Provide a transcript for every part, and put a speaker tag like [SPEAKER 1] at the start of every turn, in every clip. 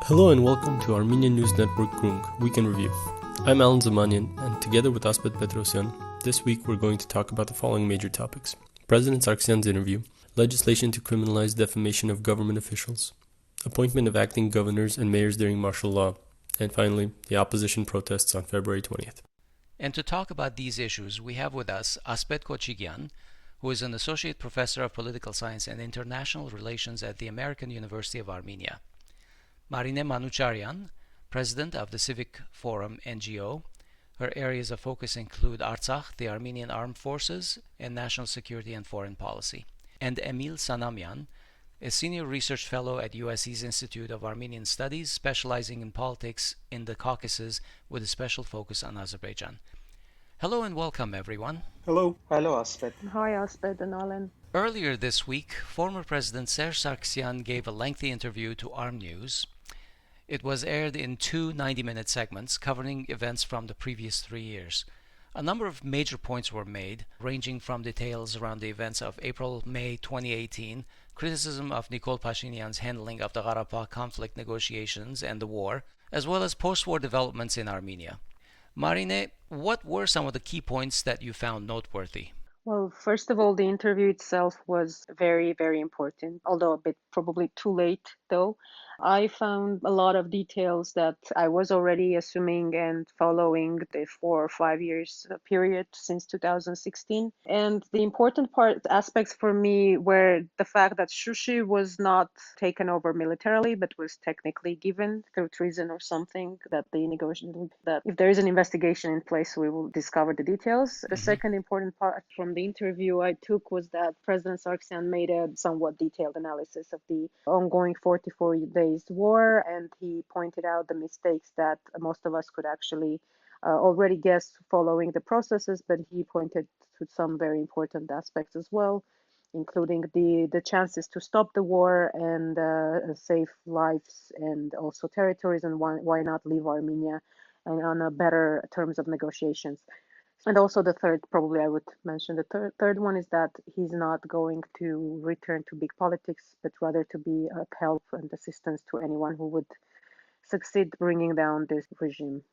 [SPEAKER 1] Hello and welcome to Armenian News Network Grung Week in Review. I'm Alan Zamanyan, and together with Asbet Petrosyan, this week we're going to talk about the following major topics: President Sargsyan's interview, legislation to criminalize defamation of government officials, appointment of acting governors and mayors during martial law, and finally, the opposition protests on February 20th.
[SPEAKER 2] And to talk about these issues, we have with us Asbet Kochigyan, who is an associate professor of political science and international relations at the American University of Armenia. Marine Manucharyan, president of the Civic Forum NGO. Her areas of focus include Artsakh, the Armenian Armed Forces, and national security and foreign policy. And Emil Sanamyan, a senior research fellow at USC's Institute of Armenian Studies, specializing in politics in the Caucasus with a special focus on Azerbaijan. Hello and welcome, everyone.
[SPEAKER 3] Hello.
[SPEAKER 4] Hello, Asbet.
[SPEAKER 5] Hi, Asbet and Alan.
[SPEAKER 2] Earlier this week, former President Serge Sargsyan gave a lengthy interview to Arm News. It was aired in two 90-minute segments covering events from the previous 3 years. A number of major points were made, ranging from details around the events of April-May 2018, criticism of Nikol Pashinyan's handling of the Karabakh conflict negotiations and the war, as well as post-war developments in Armenia. Marine, what were some of the key points that you found noteworthy?
[SPEAKER 5] Well, first of all, the interview itself was very, very important, although a bit probably too late, though. I found a lot of details that I was already assuming and following the 4 or 5 years period since 2016. And the important aspects for me were the fact that Shushi was not taken over militarily, but was technically given through treason or something, that the negotiation, that if there is an investigation in place, we will discover the details. The second important part from the interview I took was that President Sargsyan made a somewhat detailed analysis of the ongoing 44 days war, and he pointed out the mistakes that most of us could actually already guess following the processes, but he pointed to some very important aspects as well, including the chances to stop the war and save lives and also territories, and why not leave Armenia and on a better terms of negotiations. And also the third, probably I would mention the third one, is that he's not going to return to big politics, but rather to be of help and assistance to anyone who would succeed bringing down this regime.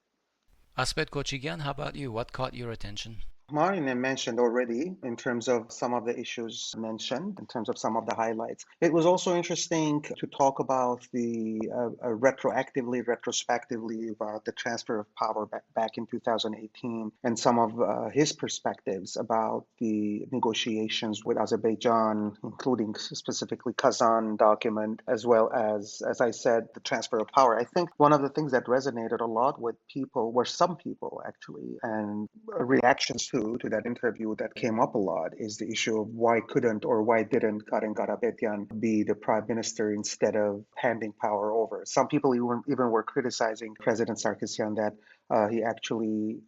[SPEAKER 2] Asbet Kochigyan, how about you? What caught your attention?
[SPEAKER 4] Marine mentioned already in terms of some of the issues mentioned, in terms of some of the highlights. It was also interesting to talk about the retrospectively about the transfer of power back in 2018 and some of his perspectives about the negotiations with Azerbaijan, including specifically Kazan document, as well as I said, the transfer of power. I think one of the things that resonated a lot with people were some people actually, and reactions to that interview that came up a lot is the issue of why didn't Karen Karapetyan be the prime minister instead of handing power over. Some people even were criticizing President Sargsyan that he actually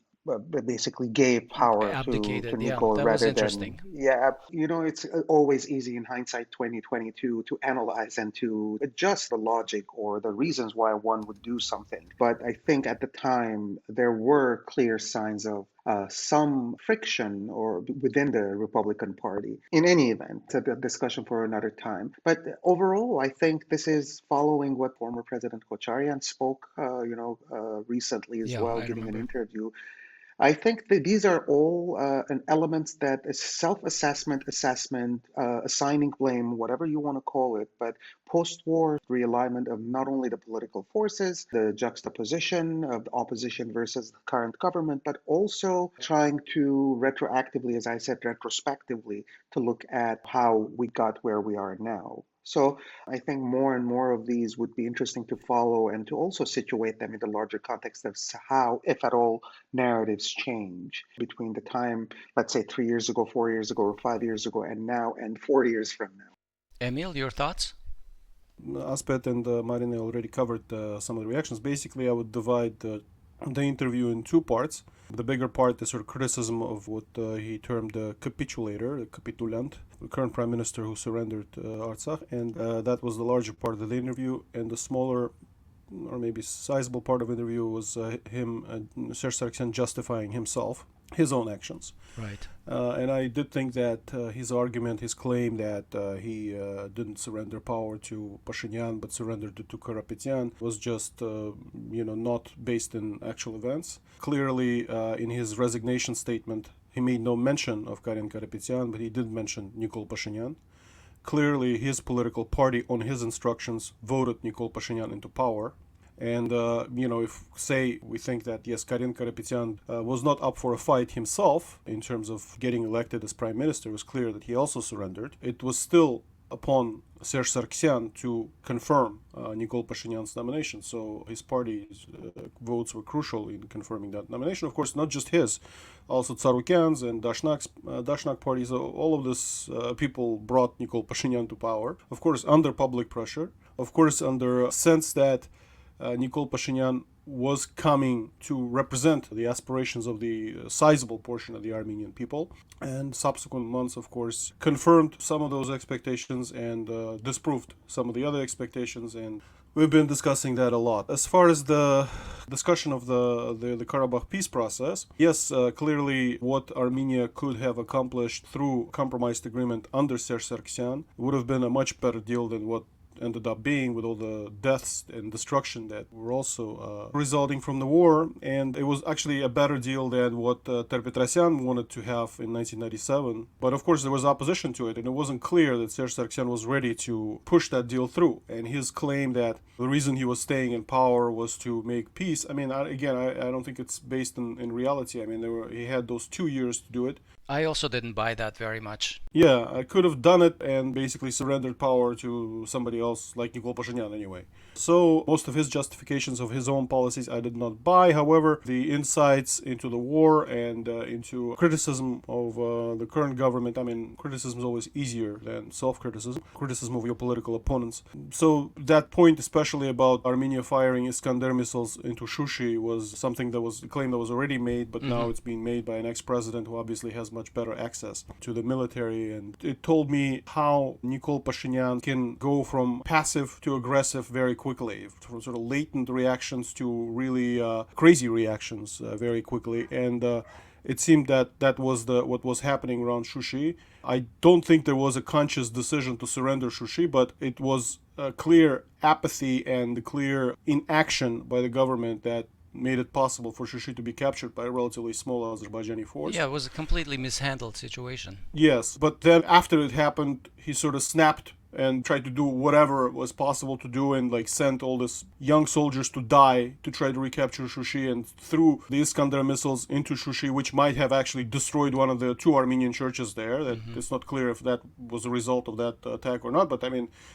[SPEAKER 4] basically gave power to Nikol rather than. Yeah, it's always easy in hindsight 2022 to analyze and to adjust the logic or the reasons why one would do something. But I think at the time there were clear signs of some friction or within the Republican Party. In any event, it's a discussion for another time. But overall, I think this is following what former President Kocharian spoke, recently as well, giving an interview. I think that these are all elements that is self-assessment, assigning blame, whatever you want to call it, but post-war realignment of not only the political forces, the juxtaposition of the opposition versus the current government, but also trying to retroactively, as I said, retrospectively, to look at how we got where we are now. So I think more and more of these would be interesting to follow and to also situate them in the larger context of how, if at all, narratives change between the time, let's say 3 years ago, 4 years ago, or 5 years ago, and now, and 4 years from now.
[SPEAKER 2] Emil, your thoughts?
[SPEAKER 3] Asbet and Marine already covered some of the reactions. Basically, I would divide the interview in two parts. The bigger part is sort of criticism of what he termed the capitulator, the capitulant, the current prime minister who surrendered Artsakh, and that was the larger part of the interview. And the smaller, or maybe sizable part of the interview was Serge Sargsyan justifying himself his own actions.
[SPEAKER 2] Right.
[SPEAKER 3] And I did think that his argument, his claim that he didn't surrender power to Pashinyan but surrendered it to Karapetyan was just, not based in actual events. Clearly, in his resignation statement, he made no mention of Karen Karapetyan, but he did mention Nikol Pashinyan. Clearly, his political party, on his instructions, voted Nikol Pashinyan into power. And, if, say, we think that, yes, Karen Karapetyan was not up for a fight himself in terms of getting elected as prime minister, it was clear that he also surrendered. It was still upon Serge Sargsyan to confirm Nikol Pashinyan's nomination. So his party's votes were crucial in confirming that nomination. Of course, not just his, also 𝐀𝐬𝐻's and Dashnak parties. All of this people brought Nikol Pashinyan to power. Of course, under public pressure. Of course, under a sense that Nikol Pashinyan was coming to represent the aspirations of the sizable portion of the Armenian people. And subsequent months, of course, confirmed some of those expectations and disproved some of the other expectations. And we've been discussing that a lot. As far as the discussion of the Karabakh peace process, yes, clearly what Armenia could have accomplished through compromised agreement under Serge Sargsyan would have been a much better deal than what ended up being, with all the deaths and destruction that were also resulting from the war. And it was actually a better deal than what Ter-Petrosyan wanted to have in 1997. But of course there was opposition to it, and it wasn't clear that Serge Sargsyan was ready to push that deal through. And his claim that the reason he was staying in power was to make peace, I don't think it's based in reality. He had those 2 years to do it.
[SPEAKER 2] I also didn't buy that very much.
[SPEAKER 3] Yeah, I could have done it and basically surrendered power to somebody else, like Nikol Pashinyan anyway. So most of his justifications of his own policies I did not buy. However, the insights into the war and into criticism of the current government, criticism is always easier than self-criticism, criticism of your political opponents. So that point, especially about Armenia firing Iskander missiles into Shushi, was something that was a claim that was already made, but now it's being made by an ex-president who obviously has much better access to the military. And it told me how Nikol Pashinyan can go from passive to aggressive very quickly, from sort of latent reactions to really crazy reactions very quickly. And it seemed that was what was happening around Shushi. I don't think there was a conscious decision to surrender Shushi, but it was a clear apathy and clear inaction by the government that made it possible for Shushi to be captured by a relatively small Azerbaijani force.
[SPEAKER 2] Yeah, it was a completely mishandled situation.
[SPEAKER 3] Yes, but then after it happened, he sort of snapped and tried to do whatever was possible to do, and sent all these young soldiers to die to try to recapture Shushi, and threw the Iskander missiles into Shushi, which might have actually destroyed one of the 2 Armenian churches there. It's not clear if that was a result of that attack or not, but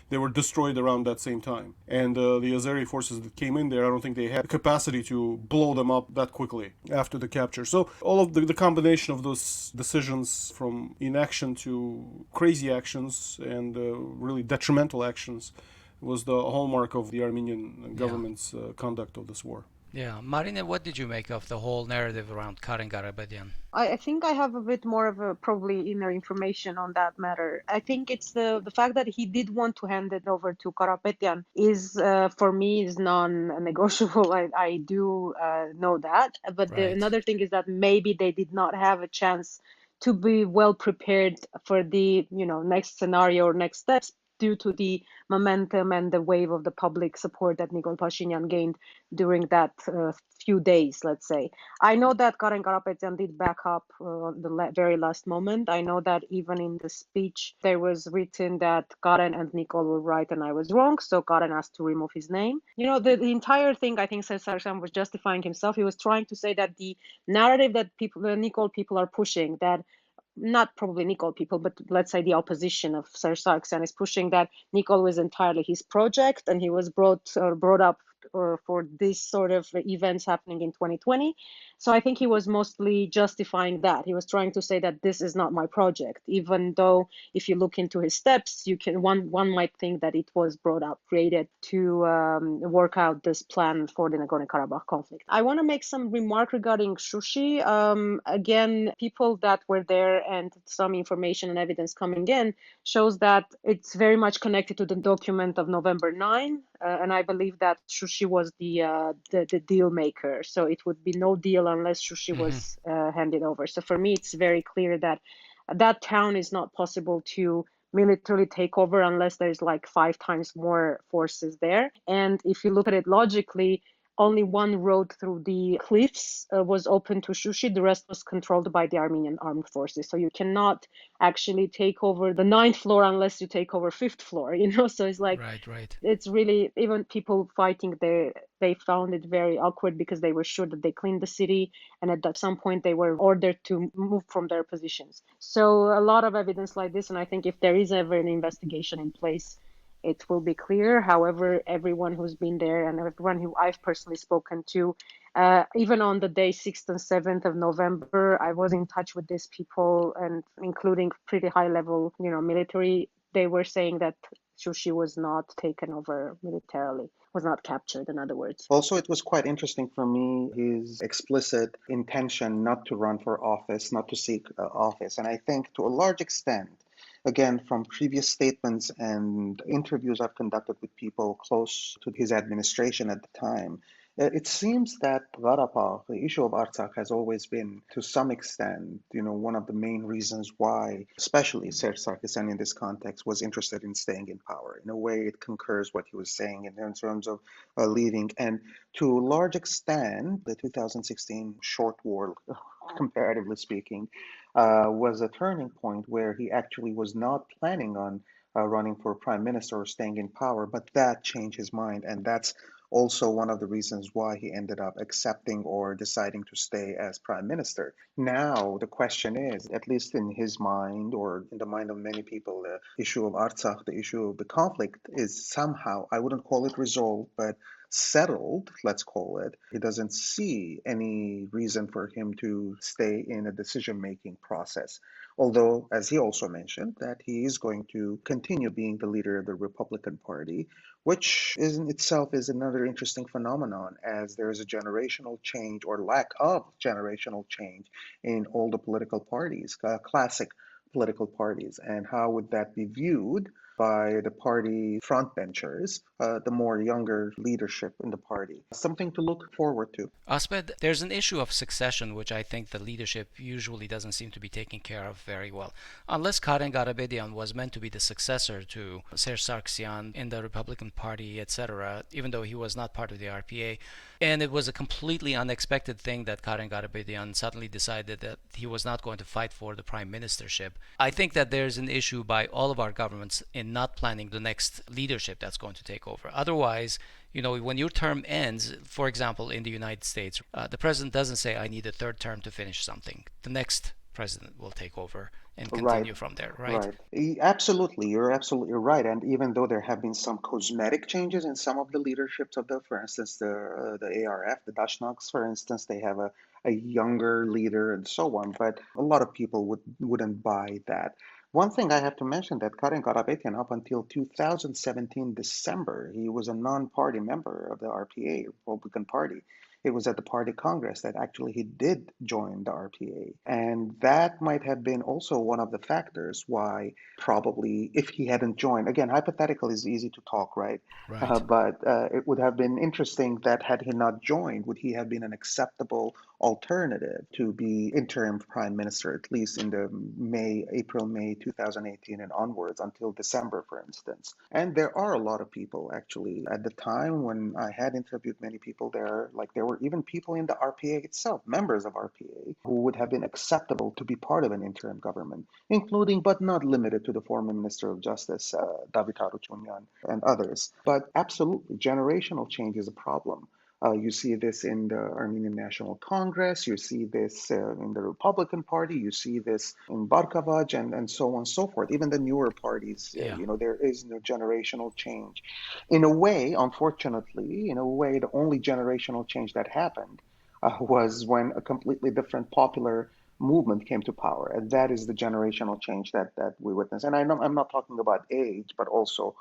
[SPEAKER 3] they were destroyed around that same time. And the Azeri forces that came in there, I don't think they had the capacity to blow them up that quickly after the capture. So all of the combination of those decisions, from inaction to crazy actions and really detrimental actions, was the hallmark of the Armenian government's conduct of this war.
[SPEAKER 2] Yeah. Marina, what did you make of the whole narrative around Karen Karapetyan?
[SPEAKER 5] I think I have a bit more of a probably inner information on that matter. I think it's the fact that he did want to hand it over to Karapetyan is, for me, is non-negotiable. I do know that. But
[SPEAKER 2] Right.
[SPEAKER 5] another thing is that maybe they did not have a chance to be well prepared for the next scenario or next steps, due to the momentum and the wave of the public support that Nikol Pashinyan gained during that few days, let's say. I know that Karen Karapetyan did back up the very last moment. I know that even in the speech, there was written that Karen and Nikol were right and I was wrong, so Karen asked to remove his name. The entire thing, I think Sargsyan was justifying himself. He was trying to say that the narrative that the Nikol people are pushing, that not probably Nikol people, but let's say the opposition of Serge Sargsyan is pushing, that Nikol was entirely his project and he was brought up for this sort of events happening in 2020. So I think he was mostly justifying that. He was trying to say that this is not my project, even though if you look into his steps, one might think that it was created to work out this plan for the Nagorno-Karabakh conflict. I want to make some remark regarding Shushi. Again, people that were there and some information and evidence coming in shows that it's very much connected to the document of November 9, and I believe that Shushi was the deal maker. So it would be no deal unless Shushi was handed over. So for me, it's very clear that that town is not possible to militarily take over unless there's like 5 times more forces there. And if you look at it logically, only one road through the cliffs was open to Shushi. The rest was controlled by the Armenian armed forces. So you cannot actually take over the 9th floor unless you take over 5th floor, So it's like,
[SPEAKER 2] Right.
[SPEAKER 5] it's really, even people fighting there, they found it very awkward because they were sure that they cleaned the city, and at some point they were ordered to move from their positions. So a lot of evidence like this, and I think if there is ever an investigation in place, it will be clear. However, everyone who's been there and everyone who I've personally spoken to, even on the day 6th and 7th of November, I was in touch with these people, and including pretty high level, military. They were saying that Shushi was not taken over militarily, was not captured, in other words.
[SPEAKER 4] Also, it was quite interesting for me, his explicit intention not to run for office, not to seek office. And I think to a large extent, again, from previous statements and interviews I've conducted with people close to his administration at the time, it seems that Karabakh, the issue of Artsakh, has always been, to some extent, one of the main reasons why, especially Serge Sargsyan in this context, was interested in staying in power. In a way, it concurs what he was saying in terms of leaving. And to a large extent, the 2016 short war, comparatively speaking, was a turning point where he actually was not planning on running for prime minister or staying in power, but that changed his mind. And that's also one of the reasons why he ended up accepting or deciding to stay as prime minister. Now, the question is, at least in his mind or in the mind of many people, the issue of Artsakh, the issue of the conflict is somehow, I wouldn't call it resolved, but settled, let's call it. He doesn't see any reason for him to stay in a decision-making process. Although, as he also mentioned, that he is going to continue being the leader of the Republican Party, which in itself is another interesting phenomenon, as there is a generational change or lack of generational change in all the political parties, classic political parties. And how would that be viewed by the party frontbenchers, the more younger leadership in the party? Something to look forward to.
[SPEAKER 2] Asbed, there's an issue of succession which I think the leadership usually doesn't seem to be taking care of very well. Unless Karen Garabedian was meant to be the successor to Serge Sargsyan in the Republican Party, etc., even though he was not part of the RPA, and it was a completely unexpected thing that Karen Garabedian suddenly decided that he was not going to fight for the prime ministership. I think that there's an issue by all of our governments in not planning the next leadership that's going to take over. Otherwise, when your term ends, for example, in the United States, the president doesn't say, I need a 3rd term to finish something. The next president will take over and continue from there, right?
[SPEAKER 4] Absolutely. You're absolutely right. And even though there have been some cosmetic changes in some of the leaderships of for instance, the ARF, the Dashnoks, for instance, they have a younger leader and so on. But a lot of people wouldn't buy that. One thing I have to mention that Karen Karapetyan, up until 2017 December, he was a non-party member of the RPA, Republican Party. It was at the party congress that actually he did join the RPA. And that might have been also one of the factors why probably if he hadn't joined, again, hypothetical is easy to talk, right? But it would have been interesting that had he not joined, would he have been an acceptable alternative to be interim prime minister, at least in the April, May 2018 and onwards until December, for instance. And there are a lot of people actually at the time when I had interviewed many people there were even people in the RPA itself, members of RPA, who would have been acceptable to be part of an interim government, including but not limited to the former Minister of Justice, David Harutyunyan, and others. But absolutely, generational change is a problem. You see this in the Armenian National Congress, you see this in the Republican Party, you see this in Barkavaj and so on and so forth. Even the newer parties, there is no generational change. In a way, unfortunately, the only generational change that happened was when a completely different popular movement came to power. And that is the generational change that we witness. And I'm not talking about age, but also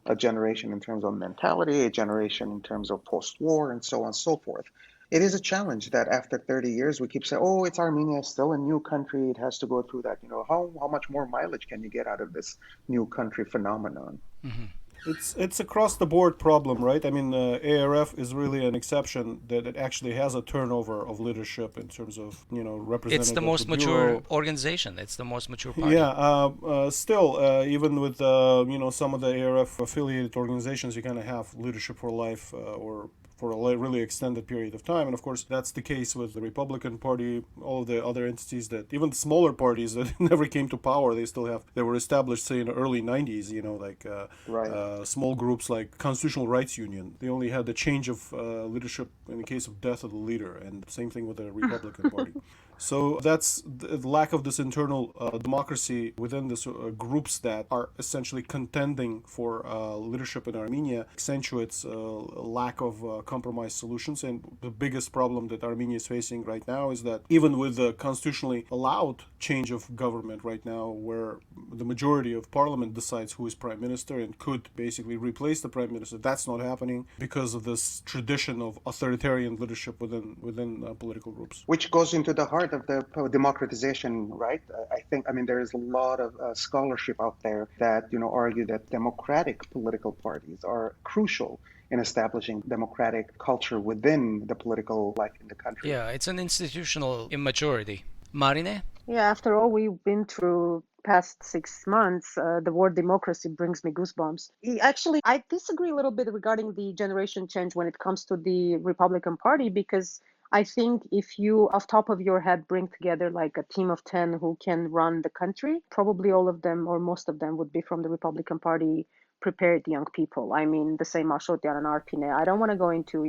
[SPEAKER 4] a generation in terms of mentality, a generation in terms of post-war, and so on and so forth. It is a challenge that after 30 years, we keep saying, oh, it's Armenia, it's still a new country, it has to go through that. How much more mileage can you get out of this new country phenomenon?
[SPEAKER 2] Mm-hmm.
[SPEAKER 3] It's across the board problem, right? I mean, ARF is really an exception that it actually has a turnover of leadership in terms of
[SPEAKER 2] It's the
[SPEAKER 3] representative of the
[SPEAKER 2] most mature
[SPEAKER 3] bureau.
[SPEAKER 2] organization. It's the most mature
[SPEAKER 3] Yeah,
[SPEAKER 2] party.
[SPEAKER 3] still, even with some of the ARF affiliated organizations, you kind of have leadership for life or for a really extended period of time. And of course, that's the case with the Republican Party, all of the other entities that even the smaller parties that never came to power, they were established, say, in the early 90s, like
[SPEAKER 4] Right.
[SPEAKER 3] small groups like Constitutional Rights Union. They only had the change of leadership in the case of death of the leader, and same thing with the Republican Party. So that's the lack of this internal democracy within the groups that are essentially contending for leadership in Armenia accentuates lack of compromise solutions. And the biggest problem that Armenia is facing right now is that even with the constitutionally allowed change of government right now, where the majority of parliament decides who is prime minister and could basically replace the prime minister, that's not happening because of this tradition of authoritarian leadership within political groups.
[SPEAKER 4] Which goes into the heart of the democratization, right? I think, I mean, there is a lot of scholarship out there that, argue that democratic political parties are crucial in establishing democratic culture within the political life in the country.
[SPEAKER 2] Yeah, it's an institutional immaturity. Marine?
[SPEAKER 5] Yeah, after all we've been through past 6 months, the word democracy brings me goosebumps. Actually, I disagree a little bit regarding the generation change when it comes to the Republican Party, because I think if you, off top of your head, bring together like a team of 10 who can run the country, probably all of them or most of them would be from the Republican Party prepared young people. I mean, the same Ashotyan and Arpine. I don't want to go into,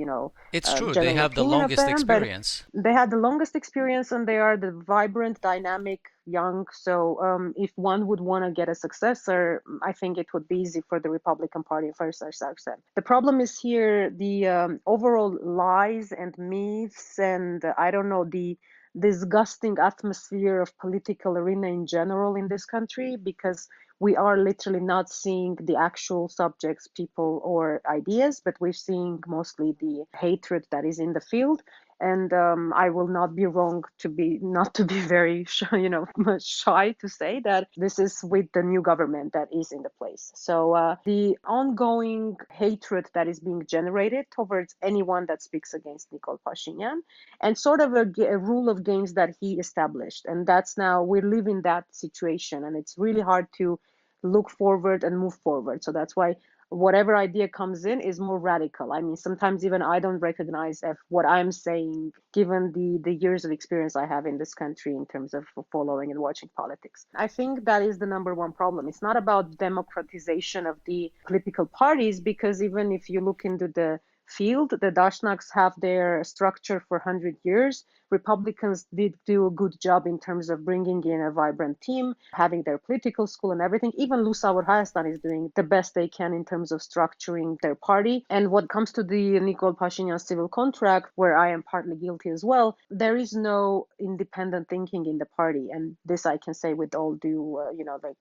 [SPEAKER 2] It's true, they
[SPEAKER 5] general
[SPEAKER 2] have the
[SPEAKER 5] opinion of
[SPEAKER 2] longest
[SPEAKER 5] them, but
[SPEAKER 2] experience.
[SPEAKER 5] they had the longest experience and they are the vibrant, dynamic, young. So if one would want to get a successor, I think it would be easy for the Republican Party first, as Sargsyan. The problem is here the overall lies and myths and I don't know, the disgusting atmosphere of political arena in general in this country, because we are literally not seeing the actual subjects, people, or ideas, but we're seeing mostly the hatred that is in the field. And I will not be wrong to be not to be very shy to say that this is with the new government that is in the place. So the ongoing hatred that is being generated towards anyone that speaks against Nikol Pashinyan, and sort of a rule of games that he established, and that's now we're living that situation, and it's really hard to look forward and move forward. So that's why whatever idea comes in is more radical. I mean, sometimes even I don't recognize if what I'm saying, given the years of experience I have in this country in terms of following and watching politics. I think that is the number one problem. It's not about democratization of the political parties, because even if you look into the field, the Dashnaks have their structure for 100 years. Republicans did do a good job in terms of bringing in a vibrant team, having their political school and everything. Even Lusawar Hayastan is doing the best they can in terms of structuring their party. And what comes to the Nikol Pashinyan civil contract, where I am partly guilty as well, there is no independent thinking in the party. And this I can say with all due,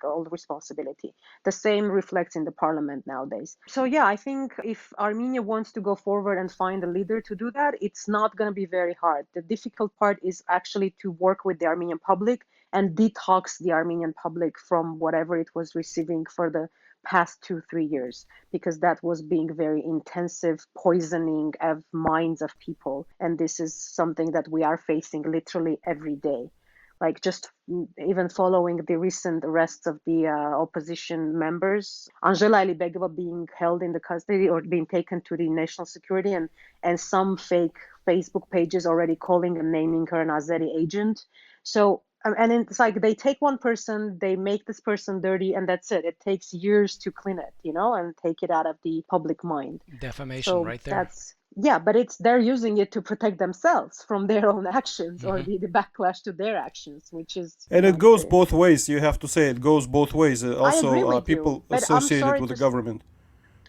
[SPEAKER 5] all responsibility. The same reflects in the parliament nowadays. So yeah, I think if Armenia wants to go forward and find a leader to do that, it's not going to be very hard. The difficult part is actually to work with the Armenian public and detox the Armenian public from whatever it was receiving for the past 2-3 years, because that was being very intensive poisoning of minds of people. And this is something that we are facing literally every day. Like just even following the recent arrests of the opposition members, Angela Alibegova being held in the custody or being taken to the national security, and some fake Facebook pages already calling and naming her an Azeri agent. So, and it's like they take one person, they make this person dirty, and that's it. It takes years to clean it, and take it out of the public mind.
[SPEAKER 2] Defamation
[SPEAKER 5] So
[SPEAKER 2] right there.
[SPEAKER 5] yeah, but they're using it to protect themselves from their own actions or the backlash to their actions, which is
[SPEAKER 3] And it goes both ways. You have to say it goes both ways.
[SPEAKER 5] I agree with you,
[SPEAKER 3] People
[SPEAKER 5] but I'm
[SPEAKER 3] associated
[SPEAKER 5] sorry
[SPEAKER 3] with the
[SPEAKER 5] to
[SPEAKER 3] government.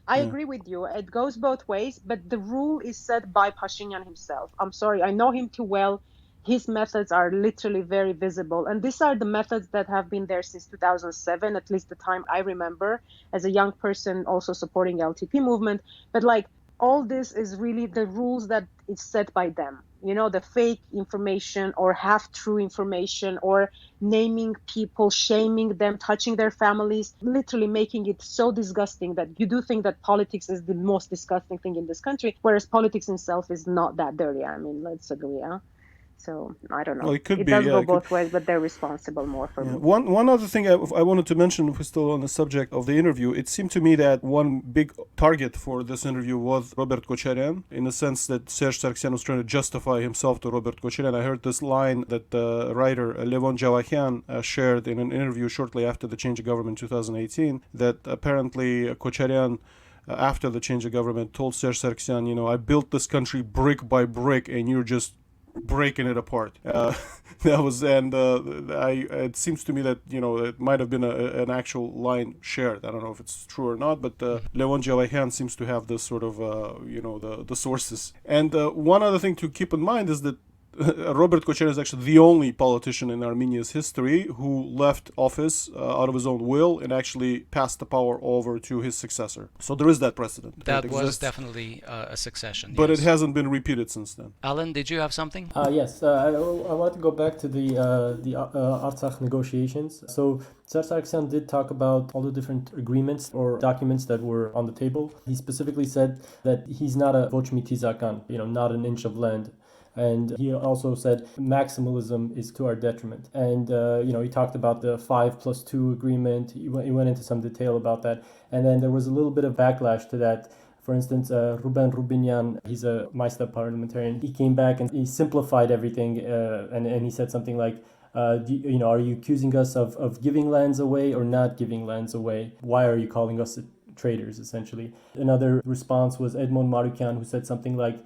[SPEAKER 5] I
[SPEAKER 3] Yeah.
[SPEAKER 5] agree with you. It goes both ways, but the rule is set by Pashinyan himself. I'm sorry, I know him too well. His methods are literally very visible. And these are the methods that have been there since 2007, at least the time I remember, as a young person also supporting LTP movement. But like all this is really the rules that is set by them. The fake information or half-true information, or naming people, shaming them, touching their families, literally making it so disgusting that you do think that politics is the most disgusting thing in this country, whereas politics itself is not that dirty. I mean, let's agree, huh? So I don't know.
[SPEAKER 3] Well, it could
[SPEAKER 5] it
[SPEAKER 3] be,
[SPEAKER 5] does
[SPEAKER 3] yeah,
[SPEAKER 5] go
[SPEAKER 3] it could-
[SPEAKER 5] both ways, but they're responsible more for
[SPEAKER 3] Yeah.
[SPEAKER 5] me.
[SPEAKER 3] One other thing I wanted to mention, if we're still on the subject of the interview, it seemed to me that one big target for this interview was Robert Kocharian, in the sense that Serge Sargsyan was trying to justify himself to Robert Kocharian. I heard this line that the writer Levon Javahian shared in an interview shortly after the change of government in 2018, that apparently Kocharian, after the change of government, told Serge Sargsyan, I built this country brick by brick and you're just breaking it apart. That was, and it seems to me that it might have been an actual line shared. I don't know if it's true or not, but Levon Javahian seems to have this sort of the sources. And one other thing to keep in mind is that Robert Kocharian is actually the only politician in Armenia's history who left office out of his own will and actually passed the power over to his successor. So there is that precedent.
[SPEAKER 2] That was definitely a succession.
[SPEAKER 3] But
[SPEAKER 2] yes.
[SPEAKER 3] It hasn't been repeated since then.
[SPEAKER 2] Alan, did you have something?
[SPEAKER 1] Yes, I want to go back to the Artsakh negotiations. So Serge Sargsyan did talk about all the different agreements or documents that were on the table. He specifically said that he's not a 𝐊𝐴 not an inch of land. And he also said maximalism is to our detriment. And, he talked about the 5+2 agreement. He went into some detail about that. And then there was a little bit of backlash to that. For instance, Ruben Rubinyan, he's a Maista parliamentarian. He came back and he simplified everything. And he said something like, are you accusing us of giving lands away or not giving lands away? Why are you calling us traitors, essentially? Another response was Edmond Marukyan, who said something like,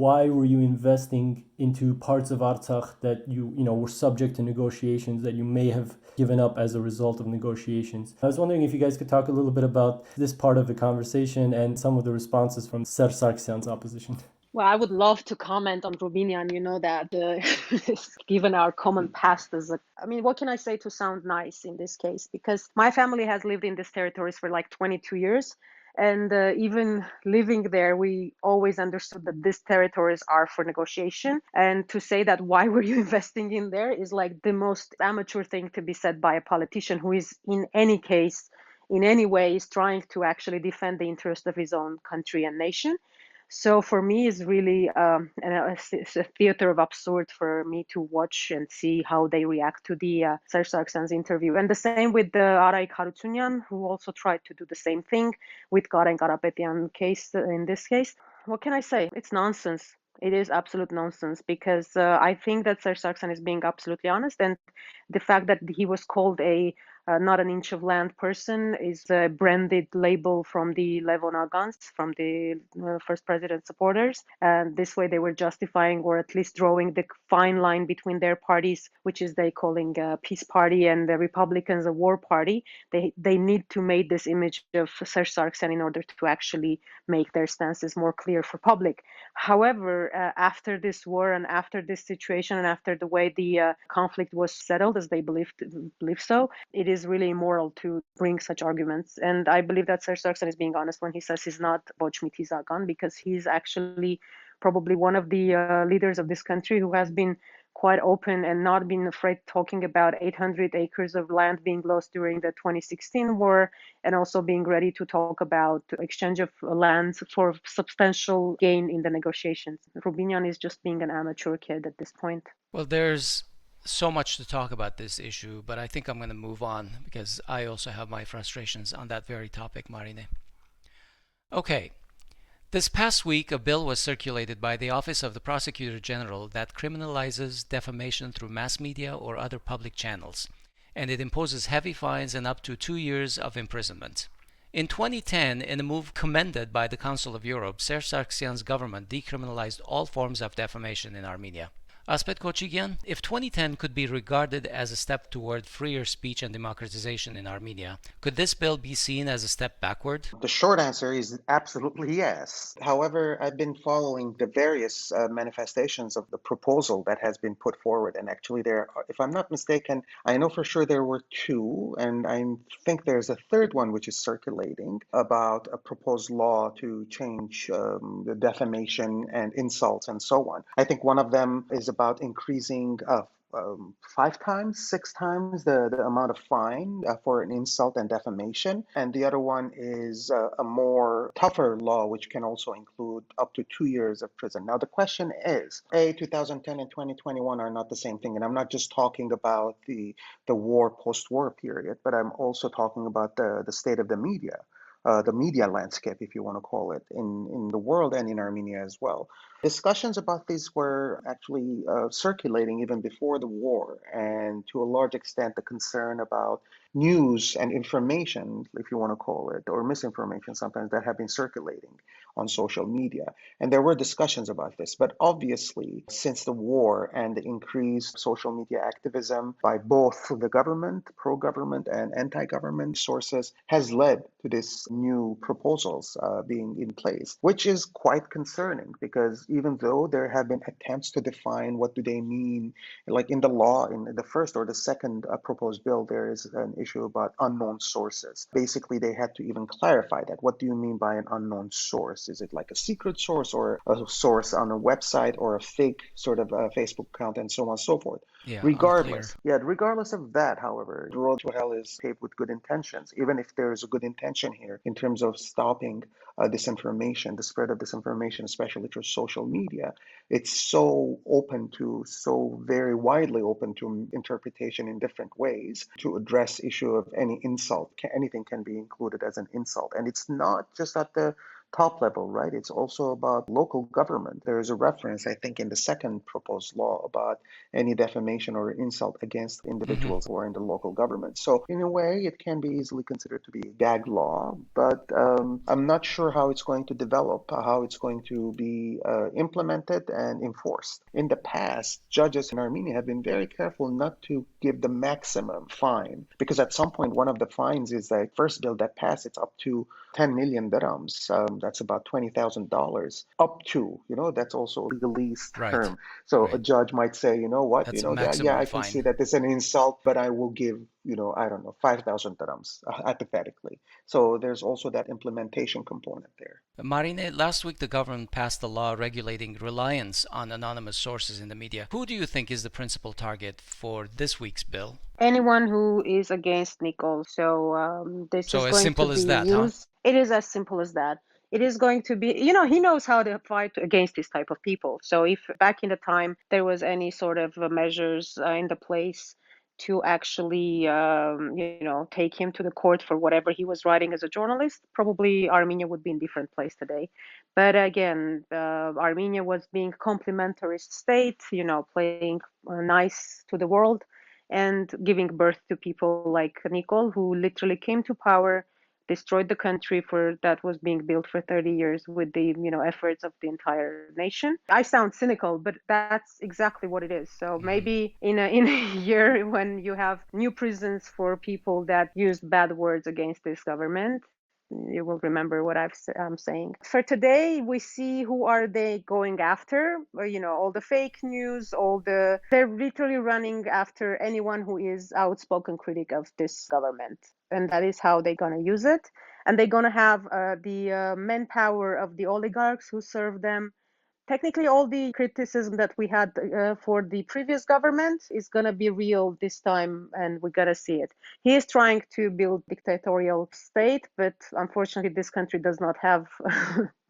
[SPEAKER 1] why were you investing into parts of Artsakh that you were subject to negotiations that you may have given up as a result of negotiations? I was wondering if you guys could talk a little bit about this part of the conversation and some of the responses from Serge Sargsyan's opposition.
[SPEAKER 5] Well, I would love to comment on Rubinian, that given our common past what can I say to sound nice in this case? Because my family has lived in these territories for like 22 years. And even living there, we always understood that these territories are for negotiation. And to say that, why were you investing in there, is like the most amateur thing to be said by a politician who is in any case, in any way, is trying to actually defend the interest of his own country and nation. So for me, it's really it's a theater of absurd for me to watch and see how they react to the Serge Sargsyan's interview. And the same with the 𝐁 Harutsunyan, who also tried to do the same thing with Karen Karapetyan case in this case. What can I say? It's nonsense. It is absolute nonsense, because I think that Serge Sargsyan is being absolutely honest. And the fact that he was called not an inch of land person is a branded label from the Levon Agans, from the first president supporters. And this way they were justifying, or at least drawing the fine line between their parties, which is they calling a peace party and the Republicans a war party. They need to make this image of Serge Sargsyan in order to actually make their stances more clear for public. However, after this war and after this situation and after the way the conflict was settled, as they believe so, it is really immoral to bring such arguments. And I believe that Serge Sargsyan is being honest when he says he's not 𝐊𝐴, because he's actually probably one of the leaders of this country who has been quite open and not been afraid talking about 800 acres of land being lost during the 2016 war, and also being ready to talk about exchange of lands for substantial gain in the negotiations. Rubinyan is just being an amateur kid at this point.
[SPEAKER 2] Well, there's so much to talk about this issue, but I think I'm going to move on because I also have my frustrations on that very topic, Marine. Okay. This past week, a bill was circulated by the Office of the Prosecutor General that criminalizes defamation through mass media or other public channels, and it imposes heavy fines and up to 2 years of imprisonment. In 2010, in a move commended by the Council of Europe, Serge Sargsyan's government decriminalized all forms of defamation in Armenia. 𝐊𝐵𝐿 𝐀𝐬𝐿, if 2010 could be regarded as a step toward freer speech and democratization in Armenia, could this bill be seen as a step backward?
[SPEAKER 4] The short answer is absolutely yes. However, I've been following the various manifestations of the proposal that has been put forward. And actually, there, if I'm not mistaken, I know for sure there were two, and I think there's a third one which is circulating about a proposed law to change the defamation and insults and so on. I think one of them is about increasing 5 times, 6 times the amount of fine for an insult and defamation. And the other one is a more tougher law, which can also include up to 2 years of prison. Now, the question is, 2010 and 2021 are not the same thing. And I'm not just talking about the war, post-war period, but I'm also talking about the state of the media landscape, if you want to call it, in the world and in Armenia as well. Discussions about this were actually circulating even before the war, and to a large extent, the concern about news and information, if you want to call it, or misinformation sometimes, that have been circulating on social media. And there were discussions about this. But obviously, since the war and the increased social media activism by both the government, pro-government, and anti-government sources has led to this new proposals being in place, which is quite concerning, because even though there have been attempts to define what do they mean, like in the law, in the first or the second proposed bill, there is an issue about unknown sources. Basically, they had to even clarify that. What do you mean by an unknown source? Is it like a secret source, or a source on a website, or a fake sort of Facebook account, and so on and so forth?
[SPEAKER 2] Yeah,
[SPEAKER 4] Regardless of that, however, the road to hell is paved with good intentions. Even if there is a good intention here in terms of stopping disinformation, the spread of disinformation, especially through social media, it's so very widely open to interpretation in different ways. To address issue of any insult, anything can be included as an insult. And it's not just at the top level, right? It's also about local government. There is a reference, I think, in the second proposed law about any defamation or insult against individuals who are in the local government. So in a way, it can be easily considered to be a gag law, but I'm not sure how it's going to develop, how it's going to be implemented and enforced. In the past, judges in Armenia have been very careful not to give the maximum fine, because at some point, one of the fines is the first bill that passed, it's up to 10 million dirhams. That's about $20,000. Up to, that's also a legalese term.
[SPEAKER 2] Right.
[SPEAKER 4] So a judge might say, you know what,
[SPEAKER 2] That's a maximum
[SPEAKER 4] I can
[SPEAKER 2] fine.
[SPEAKER 4] see that it's an insult, but I will give, I don't know, 5,000 dirhams, hypothetically. So there's also that implementation component there.
[SPEAKER 2] Marine, last week the government passed a law regulating reliance on anonymous sources in the media. Who do you think is the principal target for this week's bill?
[SPEAKER 5] Anyone who is against 𝐁𝐤𝐿. So this
[SPEAKER 2] So
[SPEAKER 5] is
[SPEAKER 2] as
[SPEAKER 5] going
[SPEAKER 2] simple
[SPEAKER 5] to
[SPEAKER 2] as
[SPEAKER 5] be
[SPEAKER 2] that,
[SPEAKER 5] used. It is as simple as that. It is going to be, he knows how to fight against this type of people. So if back in the time there was any sort of measures in the place to actually, take him to the court for whatever he was writing as a journalist, probably Armenia would be in a different place today. But again, Armenia was being a complementarist state, playing nice to the world and giving birth to people like 𝐁𝐤𝐿, who literally came to power, destroyed the country that was being built for 30 years with the efforts of the entire nation. I sound cynical, but that's exactly what it is. So maybe in a year when you have new prisons for people that used bad words against this government, you will remember what I'm saying. For today, we see who are they going after. All the fake news, they're literally running after anyone who is outspoken critic of this government. And that is how they're going to use it. And they're going to have the manpower of the oligarchs who serve them. Technically, all the criticism that we had for the previous government is going to be real this time, and we're going to see it. He is trying to build dictatorial state, but unfortunately, this country does not have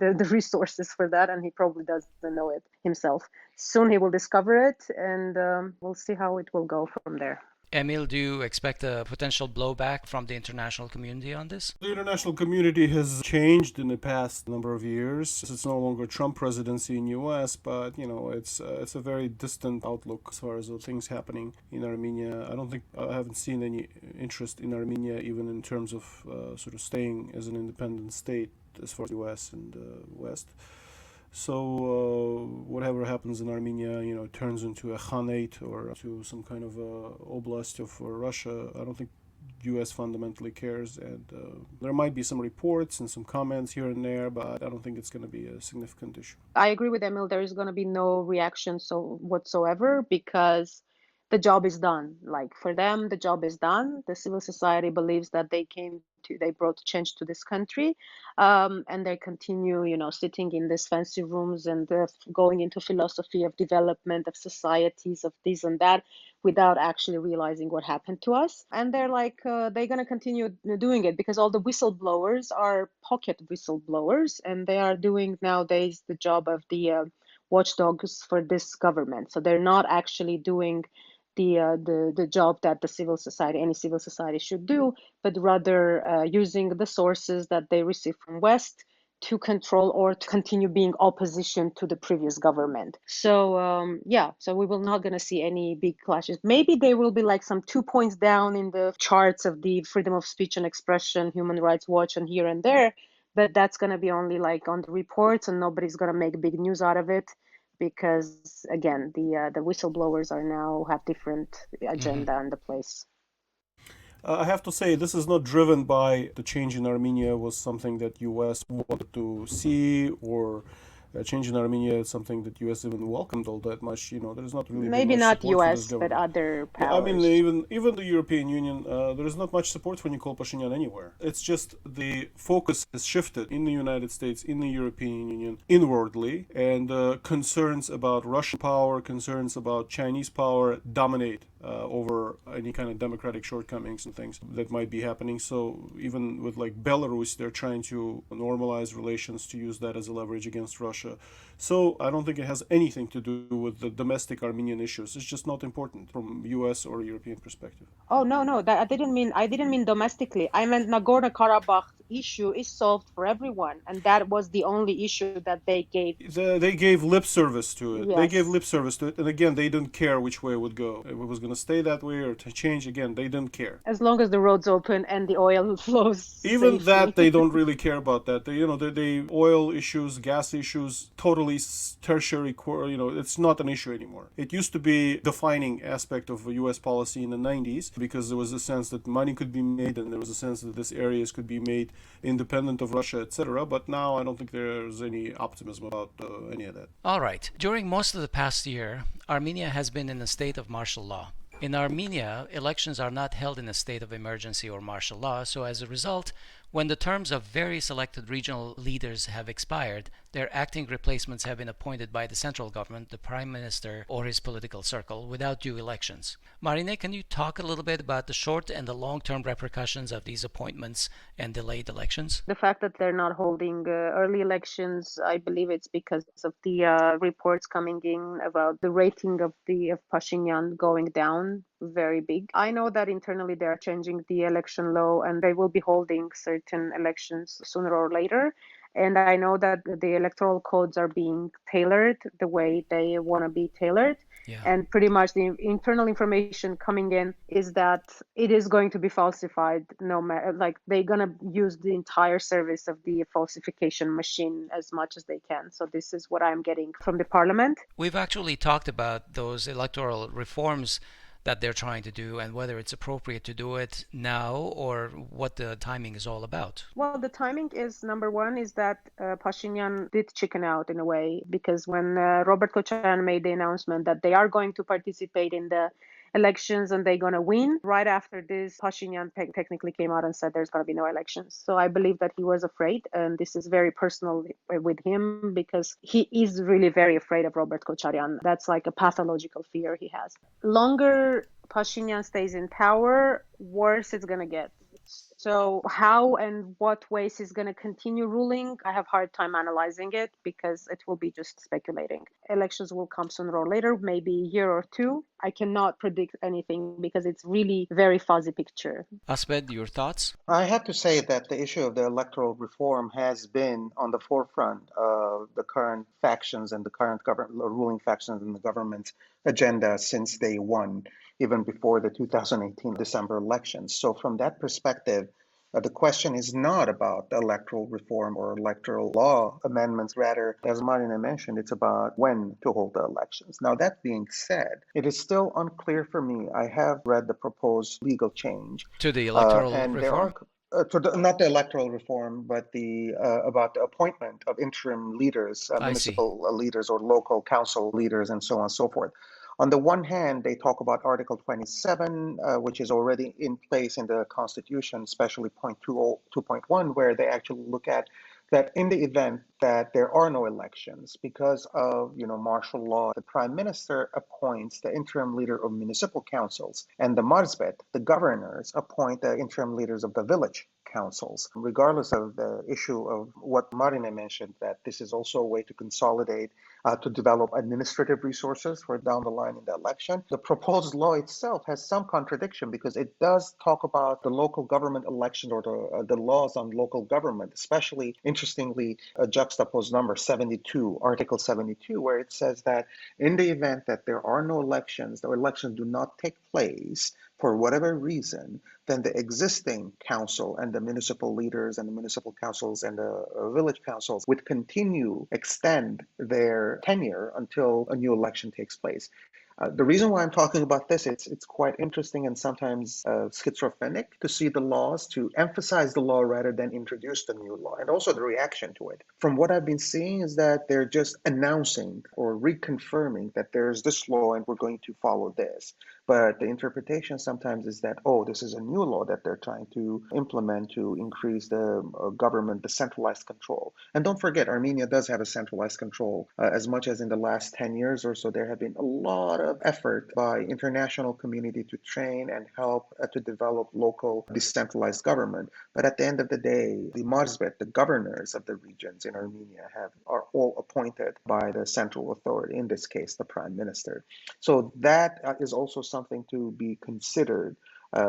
[SPEAKER 5] the resources for that, and he probably doesn't know it himself. Soon he will discover it, and we'll see how it will go from there.
[SPEAKER 2] Emil, do you expect a potential blowback from the international community on this?
[SPEAKER 3] The international community has changed in the past number of years. It's no longer Trump presidency in U.S., but it's a very distant outlook as far as the things happening in Armenia. I haven't seen any interest in Armenia, even in terms of sort of staying as an independent state as far as U.S. and West. So whatever happens in Armenia, turns into a Khanate or to some kind of oblast of Russia. I don't think U.S. fundamentally cares, and there might be some reports and some comments here and there, but I don't think it's going to be a significant issue.
[SPEAKER 5] I agree with Emil. There is going to be no reaction whatsoever because the job is done. Like for them, the job is done. The civil society believes that they brought change to this country, and they continue, sitting in these fancy rooms and going into philosophy of development of societies of this and that without actually realizing what happened to us. And they're like, they're going to continue doing it because all the whistleblowers are pocket whistleblowers, and they are doing nowadays the job of the watchdogs for this government. So they're not actually doing the job that any civil society should do, but rather using the sources that they receive from West to control or to continue being opposition to the previous government. So so we will not going to see any big clashes. Maybe they will be like some 2 points down in the charts of the freedom of speech and expression, Human Rights Watch, and here and there, but that's going to be only like on the reports, and nobody's going to make big news out of it because again, the whistleblowers have different agenda in the place.
[SPEAKER 3] I have to say, this is not driven by the change in Armenia was something that U.S. wanted to see, or a change in Armenia is something that U.S. even welcomed all that much. There's not really
[SPEAKER 5] maybe
[SPEAKER 3] much
[SPEAKER 5] not
[SPEAKER 3] support for this
[SPEAKER 5] U.S. but
[SPEAKER 3] government.
[SPEAKER 5] other powers.
[SPEAKER 3] Yeah, I mean, even the European Union, there is not much support for Nicole Pashinyan anywhere. It's just the focus has shifted in the United States, in the European Union, inwardly, and concerns about Russian power, concerns about Chinese power dominate over any kind of democratic shortcomings and things that might be happening. So even with like Belarus, they're trying to normalize relations to use that as a leverage against Russia. So I don't think it has anything to do with the domestic Armenian issues. It's just not important from U.S. or European perspective.
[SPEAKER 5] Oh no, that I didn't mean domestically. I meant Nagorno-Karabakh issue is solved for everyone, and that was the only issue that they gave.
[SPEAKER 3] They gave lip service to it.
[SPEAKER 5] Yes.
[SPEAKER 3] They gave lip service to it, and again, they didn't care which way it would go. If it was going to stay that way or to change, again, they didn't care.
[SPEAKER 5] As long as the roads open and the oil flows
[SPEAKER 3] Even
[SPEAKER 5] safely.
[SPEAKER 3] that, they don't really care about that. The oil issues, gas issues, totally tertiary, it's not an issue anymore. It used to be a defining aspect of U.S. policy in the 90s because there was a sense that money could be made and there was a sense that these areas could be made independent of Russia, etc. But now I don't think there's any optimism about any of that.
[SPEAKER 2] All right. During most of the past year, Armenia has been in a state of martial law. In Armenia, elections are not held in a state of emergency or martial law, so as a result, when the terms of various elected regional leaders have expired, their acting replacements have been appointed by the central government, the prime minister, or his political circle, without due elections. Marine, can you talk a little bit about the short and the long-term repercussions of these appointments and delayed elections?
[SPEAKER 5] The fact that they're not holding early elections, I believe it's because of the reports coming in about the rating of Pashinyan going down very big. I know that internally they are changing the election law and they will be holding certain elections sooner or later. And I know that the electoral codes are being tailored the way they want to be tailored.
[SPEAKER 2] Yeah.
[SPEAKER 5] And pretty much the internal information coming in is that it is going to be falsified no matter, like they're going to use the entire service of the falsification machine as much as they can. So this is what I'm getting from the parliament.
[SPEAKER 2] We've actually talked about those electoral reforms that they're trying to do and whether it's appropriate to do it now or what the timing is all about.
[SPEAKER 5] Well, the timing is, number one, is that Pashinyan did chicken out in a way, because when Robert Kochyan made the announcement that they are going to participate in the elections and they're going to win, right after this, Pashinyan technically came out and said there's going to be no elections. So I believe that he was afraid, and this is very personal with him because he is really very afraid of Robert Kochyan. That's like a pathological fear he has. Longer Pashinyan stays in power, worse it's going to get. So how and what ways he's going to continue ruling, I have a hard time analyzing it because it will be just speculating. Elections will come sooner or later, maybe a year or two. I cannot predict anything because it's really very fuzzy picture.
[SPEAKER 2] Asbed, your thoughts?
[SPEAKER 4] I have to say that the issue of the electoral reform has been on the forefront of the current factions and the current ruling factions in the government's agenda since day one, even before the 2018 December elections. So from that perspective, The question is not about electoral reform or electoral law amendments. Rather, as Marina mentioned, it's about when to hold the elections. Now, that being said, it is still unclear for me. I have read the proposed legal change.
[SPEAKER 2] To the electoral
[SPEAKER 4] and
[SPEAKER 2] reform?
[SPEAKER 4] Not the electoral reform, but about the appointment of interim leaders, municipal leaders or local council leaders, and so on and so forth. On the one hand, they talk about Article 27, which is already in place in the Constitution, especially point 2.1, where they actually look at that in the event that there are no elections because of martial law, the prime minister appoints the interim leader of municipal councils, and the marzbet, the governors, appoint the interim leaders of the village councils. Regardless of the issue of what Marina mentioned, that this is also a way to consolidate, to develop administrative resources for down the line in the election. The proposed law itself has some contradiction because it does talk about the local government elections or the laws on local government, especially, interestingly, juxtaposed number 72, Article 72, where it says that in the event that there are no elections, the elections do not take place for whatever reason, then the existing council and the municipal leaders and the municipal councils and the village councils would extend their tenure until a new election takes place. The reason why I'm talking about this, it's quite interesting and sometimes schizophrenic to see the laws, to emphasize the law rather than introduce the new law, and also the reaction to it. From what I've been seeing is that they're just announcing or reconfirming that there's this law and we're going to follow this. But the interpretation sometimes is that, this is a new law that they're trying to implement to increase the government, the centralized control. And don't forget, Armenia does have a centralized control. As much as in the last 10 years or so, there have been a lot of effort by international community to train and help to develop local decentralized government. But at the end of the day, the marzbet, the governors of the regions in Armenia, are all appointed by the central authority, in this case, the prime minister. So that is also something to be considered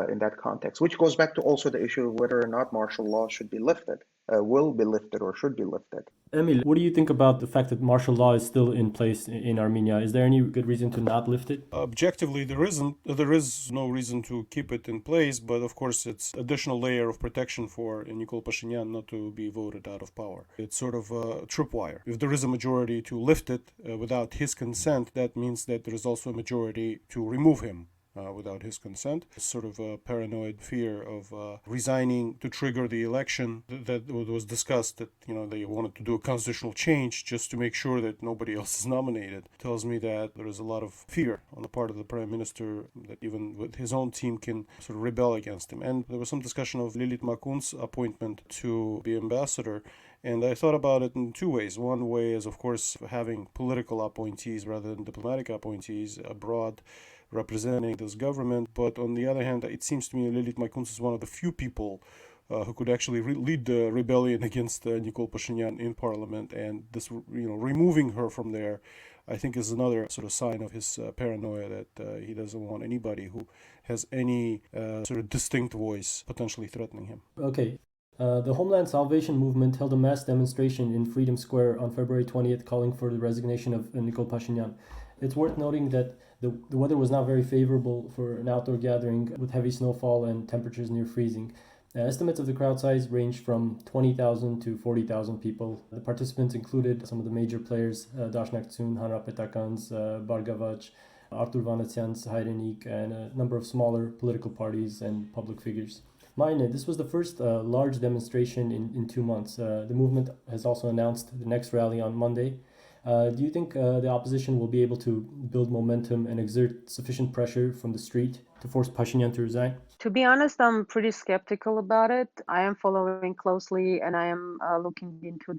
[SPEAKER 4] in that context, which goes back to also the issue of whether or not martial law should be lifted, will be lifted or should be lifted.
[SPEAKER 1] Emil, what do you think about the fact that martial law is still in place in Armenia? Is there any good reason to not lift it?
[SPEAKER 3] Objectively, there isn't. There is no reason to keep it in place, but of course it's additional layer of protection for Nikol Pashinyan not to be voted out of power. It's sort of a tripwire. If there is a majority to lift it without his consent, that means that there is also a majority to remove him without his consent. Sort of a paranoid fear of resigning to trigger the election that was discussed, that they wanted to do a constitutional change just to make sure that nobody else is nominated. Tells me that there is a lot of fear on the part of the prime minister that even with his own team can sort of rebel against him. And there was some discussion of Lilit Makun's appointment to be ambassador. And I thought about it in two ways. One way is, of course, having political appointees rather than diplomatic appointees abroad representing this government. But on the other hand, it seems to me Lilit Makuns is one of the few people who could actually lead the rebellion against Nikol Pashinyan in parliament. And this, removing her from there, I think is another sort of sign of his paranoia that he doesn't want anybody who has any sort of distinct voice potentially threatening him.
[SPEAKER 1] Okay. The Homeland Salvation Movement held a mass demonstration in Freedom Square on February 20th calling for the resignation of Nikol Pashinyan. It's worth noting that the weather was not very favorable for an outdoor gathering with heavy snowfall and temperatures near freezing. Estimates of the crowd size ranged from 20,000 to 40,000 people. The participants included some of the major players, Dashnaktsun, Hanrapetakans, Bargavach, Artur Vanetsyan's Hayrenik, and a number of smaller political parties and public figures. Mine, this was the first large demonstration in 2 months. The movement has also announced the next rally on Monday. Do you think the opposition will be able to build momentum and exert sufficient pressure from the street to force Pashinyan to resign?
[SPEAKER 5] To be honest, I'm pretty skeptical about it. I am following closely, and I am looking into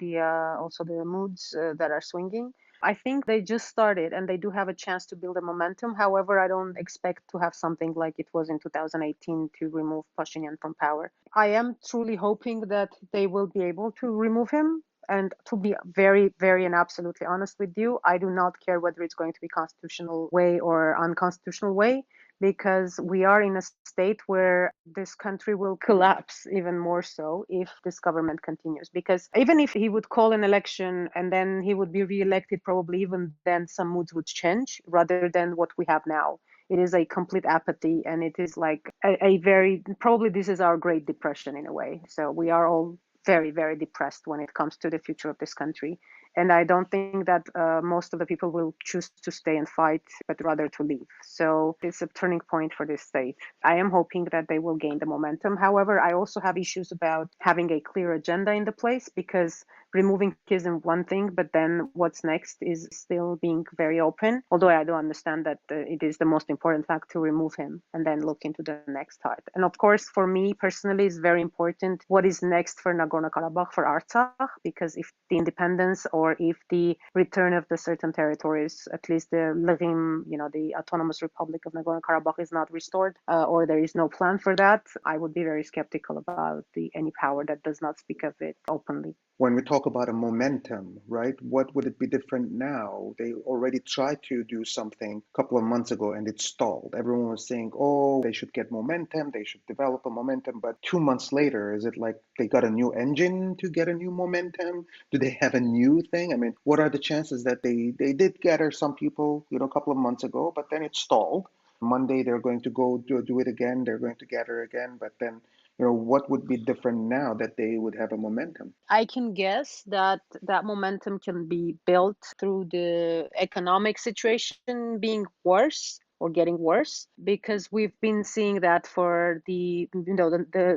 [SPEAKER 5] also the moods that are swinging. I think they just started and they do have a chance to build a momentum. However, I don't expect to have something like it was in 2018 to remove Pashinyan from power. I am truly hoping that they will be able to remove him. And to be very, very and absolutely honest with you, I do not care whether it's going to be constitutional way or unconstitutional way, because we are in a state where this country will collapse even more so if this government continues. Because even if he would call an election and then he would be re-elected, probably even then some moods would change rather than what we have now. it is a complete apathy, and it is like a very, probably this is our Great Depression in a way. So we are all very, very depressed when it comes to the future of this country. And I don't think that most of the people will choose to stay and fight, but rather to leave. So it's a turning point for this state. I am hoping that they will gain the momentum. However, I also have issues about having a clear agenda in the place, because removing kids is one thing, but then what's next is still being very open. Although I do understand that it is the most important fact to remove him and then look into the next part. And of course, for me personally, it's very important what is next for Nagorno-Karabakh, for Artsakh, because if the independence or if the return of the certain territories, at least the Lagim, the Autonomous Republic of Nagorno-Karabakh, is not restored, or there is no plan for that, I would be very skeptical about any power that does not speak of it openly.
[SPEAKER 4] When we talk about a momentum, right, what would it be different now? They already tried to do something a couple of months ago and it stalled. Everyone was saying, oh, they should get momentum, they should develop a momentum. But 2 months later, is it like they got a new engine to get a new momentum? Do they have a new thing? I mean, what are the chances that they did gather some people, a couple of months ago, but then it stalled? Monday, they're going to go do it again. They're going to gather again, but then what would be different now that they would have a momentum?
[SPEAKER 5] I can guess that that momentum can be built through the economic situation being worse or getting worse, because we've been seeing that for the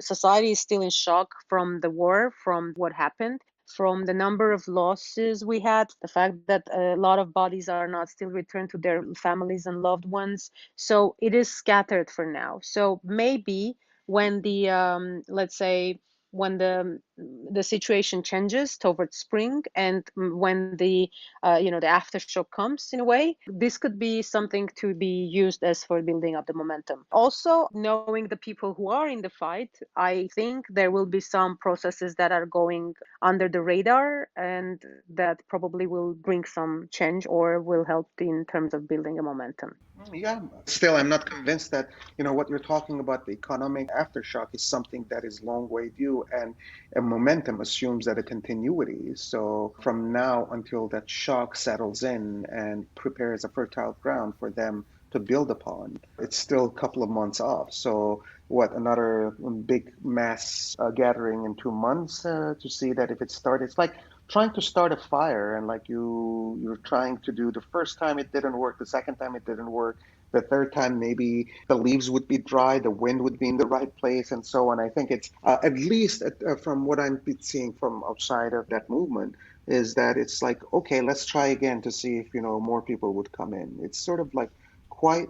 [SPEAKER 5] society is still in shock from the war, from what happened, from the number of losses we had, the fact that a lot of bodies are not still returned to their families and loved ones. So it is scattered for now. So maybe when the let's say when the situation changes towards spring, and when the the aftershock comes, in a way, this could be something to be used as for building up the momentum. Also, knowing the people who are in the fight, I think there will be some processes that are going under the radar, and that probably will bring some change or will help in terms of building a momentum.
[SPEAKER 4] Yeah, still, I'm not convinced that, what you're talking about, the economic aftershock, is something that is long way due, and a momentum assumes that a continuity. So from now until that shock settles in and prepares a fertile ground for them to build upon, it's still a couple of months off. So what, another big mass gathering in 2 months to see that if it starts, it's like trying to start a fire, and like you're trying to do, the first time it didn't work, the second time it didn't work, the third time maybe the leaves would be dry, the wind would be in the right place, and so on. I think it's at least from what I'm seeing from outside of that movement, is that it's like, okay, let's try again to see if more people would come in. It's sort of like quite,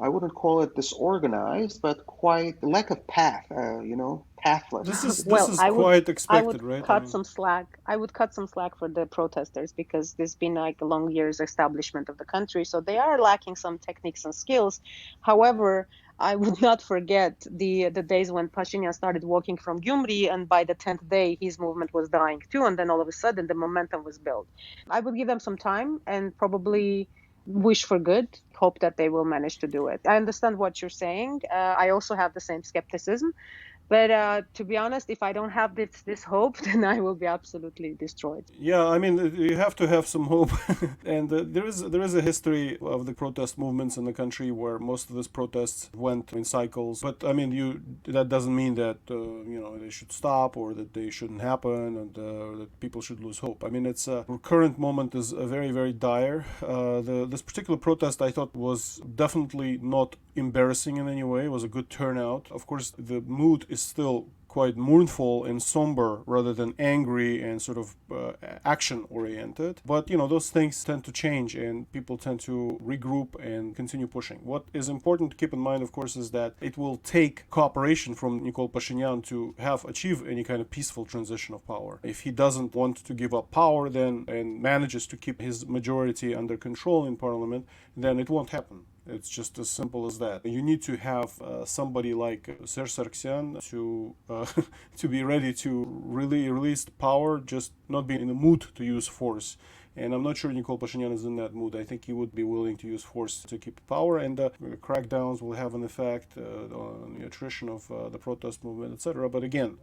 [SPEAKER 4] I wouldn't call it disorganized, but quite lack of path, pathless.
[SPEAKER 3] This is quite expected, right?
[SPEAKER 5] I would cut some slack for the protesters, because there's been like a long years establishment of the country, so they are lacking some techniques and skills. However, I would not forget the days when Pashinyan started walking from Gyumri, and by the 10th day, his movement was dying too, and then all of a sudden, the momentum was built. I would give them some time and probably wish for good, hope that they will manage to do it. I understand what you're saying. I also have the same skepticism. But to be honest, if I don't have this hope, then I will be absolutely destroyed.
[SPEAKER 3] Yeah, I mean, you have to have some hope, and there is a history of the protest movements in the country where most of these protests went in cycles. But I mean, that doesn't mean that they should stop, or that they shouldn't happen, and that people should lose hope. I mean, it's the current moment is very, very dire. This particular protest, I thought, was definitely not embarrassing in any way. It was a good turnout. Of course, the mood is still quite mournful and somber rather than angry and sort of action oriented. But those things tend to change, and people tend to regroup and continue pushing. What is important to keep in mind, of course, is that it will take cooperation from Nikol Pashinyan to achieve any kind of peaceful transition of power. If he doesn't want to give up power and manages to keep his majority under control in parliament, then it won't happen. It's just as simple as that. You need to have somebody like Sargsyan to be ready to really release the power, just not be in the mood to use force. And I'm not sure Nikol Pashinyan is in that mood. I think he would be willing to use force to keep power, and crackdowns will have an effect on the attrition of the protest movement, etc. But again,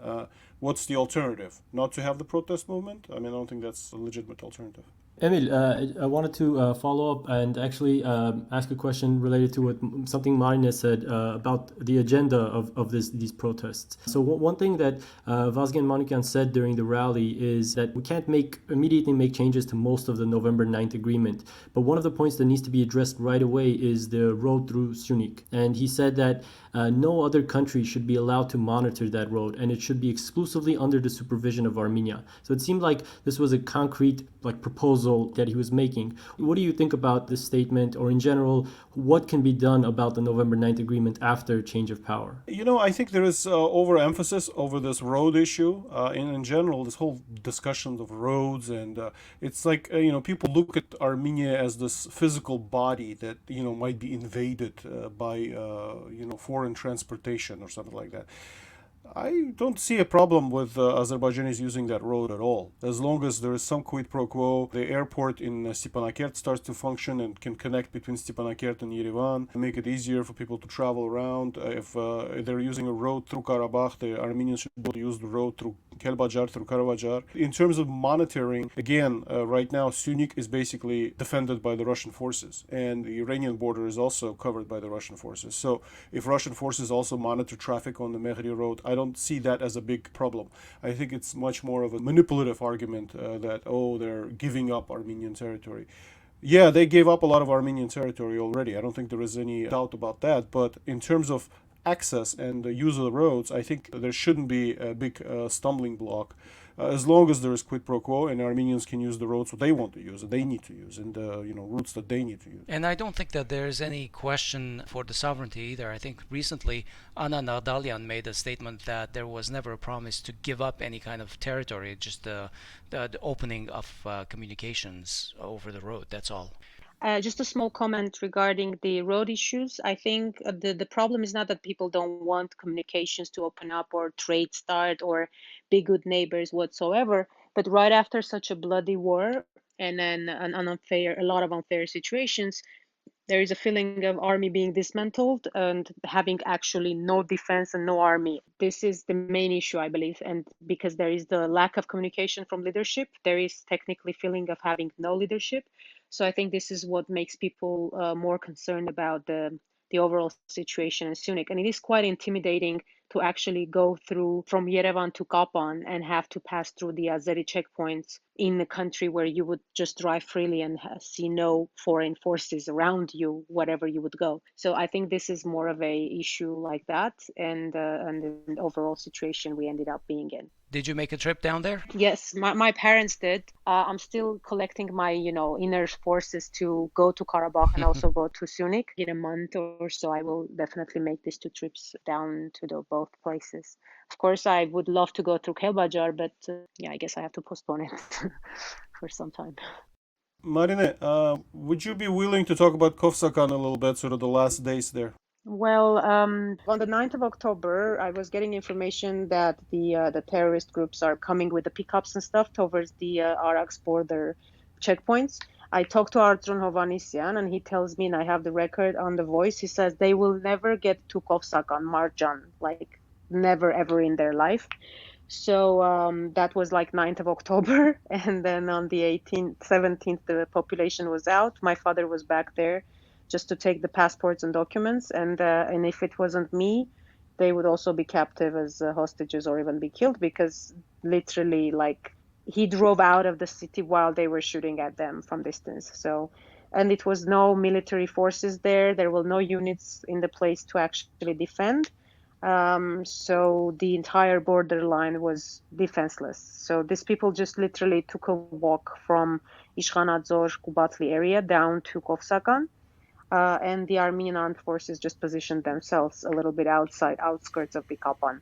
[SPEAKER 3] what's the alternative? Not to have the protest movement? I mean, I don't think that's a legitimate alternative.
[SPEAKER 1] Emil, I wanted to follow up and actually ask a question related to something Marina said about the agenda of these protests. So one thing that 𝐊𝐨𝐭𝐜𝐻 Manukyan said during the rally is that we can't immediately make changes to most of the November 9th agreement. But one of the points that needs to be addressed right away is the road through Syunik. And he said that no other country should be allowed to monitor that road, and it should be exclusively under the supervision of Armenia. So it seemed like this was a concrete proposal that he was making. What do you think about this statement, or in general, what can be done about the November 9th agreement after change of power?
[SPEAKER 3] I think there is overemphasis over this road issue. In general, this whole discussion of roads, and it's like, people look at Armenia as this physical body that, might be invaded by, foreign transportation or something like that. I don't see a problem with Azerbaijanis using that road at all, as long as there is some quid pro quo. The airport in Stepanakert starts to function and can connect between Stepanakert and Yerevan, make it easier for people to travel around. If they're using a road through Karabakh, the Armenians should be able to use the road through Kelbajar, through Karabajar. In terms of monitoring, again, right now, Syunik is basically defended by the Russian forces, and the Iranian border is also covered by the Russian forces. So if Russian forces also monitor traffic on the Mehri road, I don't see that as a big problem. I think it's much more of a manipulative argument that, they're giving up Armenian territory. Yeah, they gave up a lot of Armenian territory already. I don't think there is any doubt about that. But in terms of access and the use of the roads, I think there shouldn't be a big stumbling block. As long as there is quid pro quo and Armenians can use the roads that they want to use, that they need to use, and routes that they need to use.
[SPEAKER 2] And I don't think that there's any question for the sovereignty either. I think recently Anna Nardalian made a statement that there was never a promise to give up any kind of territory, just the opening of communications over the road. That's all.
[SPEAKER 5] Just a small comment regarding the road issues. I think the problem is not that people don't want communications to open up or trade start or be good neighbors whatsoever. But right after such a bloody war and then a lot of unfair situations, there is a feeling of army being dismantled and having actually no defense and no army. This is the main issue, I believe. And because there is the lack of communication from leadership, there is technically feeling of having no leadership. So I think this is what makes people more concerned about the overall situation in Syunik. And it is quite intimidating to actually go through from Yerevan to Kapan and have to pass through the Azeri checkpoints in a country where you would just drive freely and see no foreign forces around you, wherever you would go. So I think this is more of a issue like that, and the overall situation we ended up being in.
[SPEAKER 2] Did you make a trip down there?
[SPEAKER 5] Yes, my parents did. I'm still collecting my, inner forces to go to Karabakh and also go to Syunik. In a month or so, I will definitely make these 2 trips down to both places. Of course, I would love to go through Kelbajar, but I guess I have to postpone it for some time.
[SPEAKER 3] Marina, would you be willing to talk about Govsagan a little bit, sort of the last days there?
[SPEAKER 5] Well, on the 9th of October, I was getting information that the terrorist groups are coming with the pickups and stuff towards the Araks border checkpoints. I talked to Artun Hovanesyan, and he tells me, and I have the record on the voice, he says they will never get to Govsagan, Marjan, like never ever in their life. So that was like 9th of October. And then on the 17th, the population was out. My father was back there just to take the passports and documents. And if it wasn't me, they would also be captive as hostages or even be killed, because literally, he drove out of the city while they were shooting at them from distance. So, and it was no military forces there. There were no units in the place to actually defend. So the entire borderline was defenseless. So these people just literally took a walk from Ishkhanadzor, Kubatli area down to Govsagan. And the Armenian armed forces just positioned themselves a little bit outskirts of the Kapan.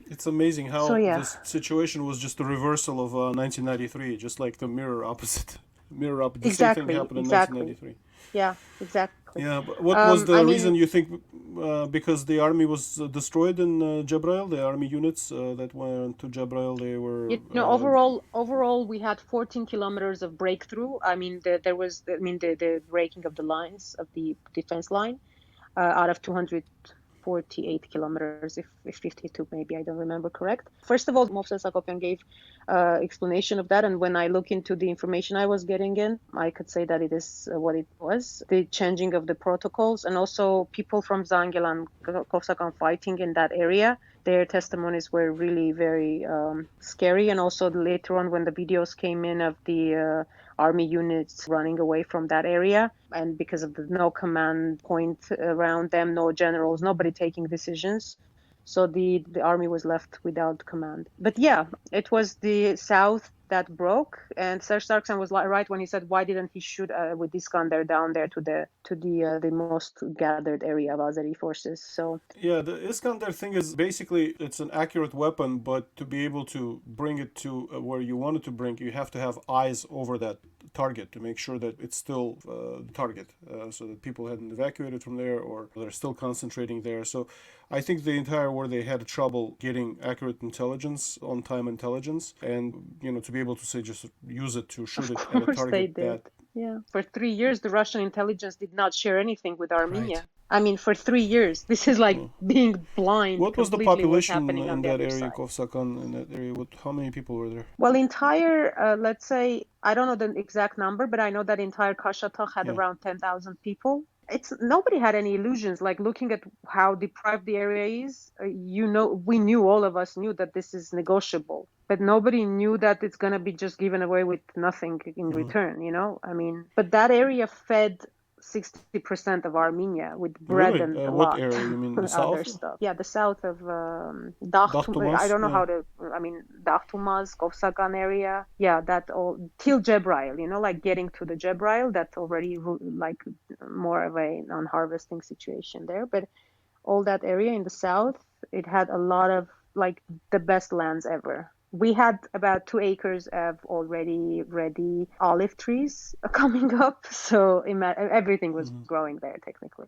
[SPEAKER 3] It's amazing how this situation was just a reversal of 1993, just like the mirror opposite. The same thing happened in 1993.
[SPEAKER 5] Yeah, exactly.
[SPEAKER 3] Yeah, but what was the reason, you think? Because the army was destroyed in Jabrail, the army units that went to Jabrail, they were...
[SPEAKER 5] Overall, we had 14 kilometers of breakthrough. There was the breaking of the lines of the defense line out of 240 48 kilometers, if 52 maybe, I don't remember correct. First of all, Movsel Sakopyan gave explanation of that, and when I look into the information I was getting in, I could say that it is what it was, the changing of the protocols, and also people from Zangil and Govsagan fighting in that area. Their testimonies were really very scary, and also later on when the videos came in of the army units running away from that area, and because of the no command point around them, no generals, nobody taking decisions, so the army was left without command. But yeah, it was the south that broke, and Sargsyan was right when he said, why didn't he shoot with this gun there down there to the most gathered area of Azeri forces? So
[SPEAKER 3] yeah, the Iskander thing is basically it's an accurate weapon, but to be able to bring it to where you want it to bring, you have to have eyes over that target to make sure that it's still the target, so that people hadn't evacuated from there or they're still concentrating there. So I think the entire war they had trouble getting accurate intelligence, on-time intelligence, and to be able to say just use it to shoot it at a target.
[SPEAKER 5] They did. Yeah, for 3 years the Russian intelligence did not share anything with Armenia.
[SPEAKER 2] Right.
[SPEAKER 5] I mean, for 3 years, this is like being blind.
[SPEAKER 3] What was the population in that area,
[SPEAKER 5] side.
[SPEAKER 3] Govsagan, in that area? How many people were there?
[SPEAKER 5] Well, entire, let's say, I don't know the exact number, but I know that entire Kashatagh had around 10,000 people. Nobody had any illusions, like looking at how deprived the area is. All of us knew that this is negotiable, but nobody knew that it's going to be just given away with nothing in return, I mean, but that area fed 60% of Armenia with bread and a
[SPEAKER 3] what
[SPEAKER 5] lot
[SPEAKER 3] area? You mean the
[SPEAKER 5] other
[SPEAKER 3] south?
[SPEAKER 5] stuff. Yeah, the south of Dakhtumaz. I don't know how to. I mean, Dakhtumaz, Govsagan area. Yeah, that all till 𝐁𝐵RaIL. Like getting to the 𝐁𝐵RaIL. That's already like more of a non-harvesting situation there. But all that area in the south, it had a lot of like the best lands ever. We had about 2 acres of already ready olive trees coming up, so everything was growing there technically.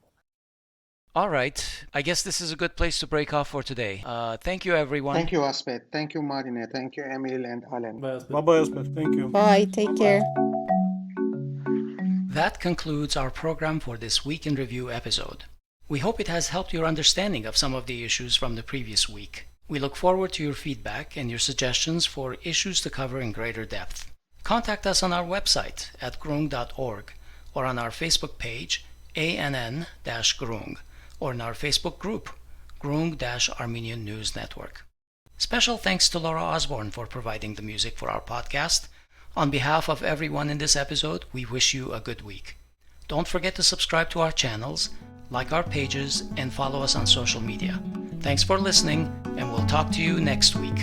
[SPEAKER 2] All right. I guess this is a good place to break off for today. Thank you, everyone.
[SPEAKER 4] Thank you, Aspet. Thank you, Marine. Thank you, Emil and Alan.
[SPEAKER 3] Bye-bye, Aspet. Thank you.
[SPEAKER 6] Bye. Take care.
[SPEAKER 2] That concludes our program for this Week in Review episode. We hope it has helped your understanding of some of the issues from the previous week. We look forward to your feedback and your suggestions for issues to cover in greater depth. Contact us on our website at grung.org or on our Facebook page, ANN-Grung, or in our Facebook group, Grung-Armenian News Network. Special thanks to Laura Osborne for providing the music for our podcast. On behalf of everyone in this episode, we wish you a good week. Don't forget to subscribe to our channels, like our pages, and follow us on social media. Thanks for listening, and we'll talk to you next week.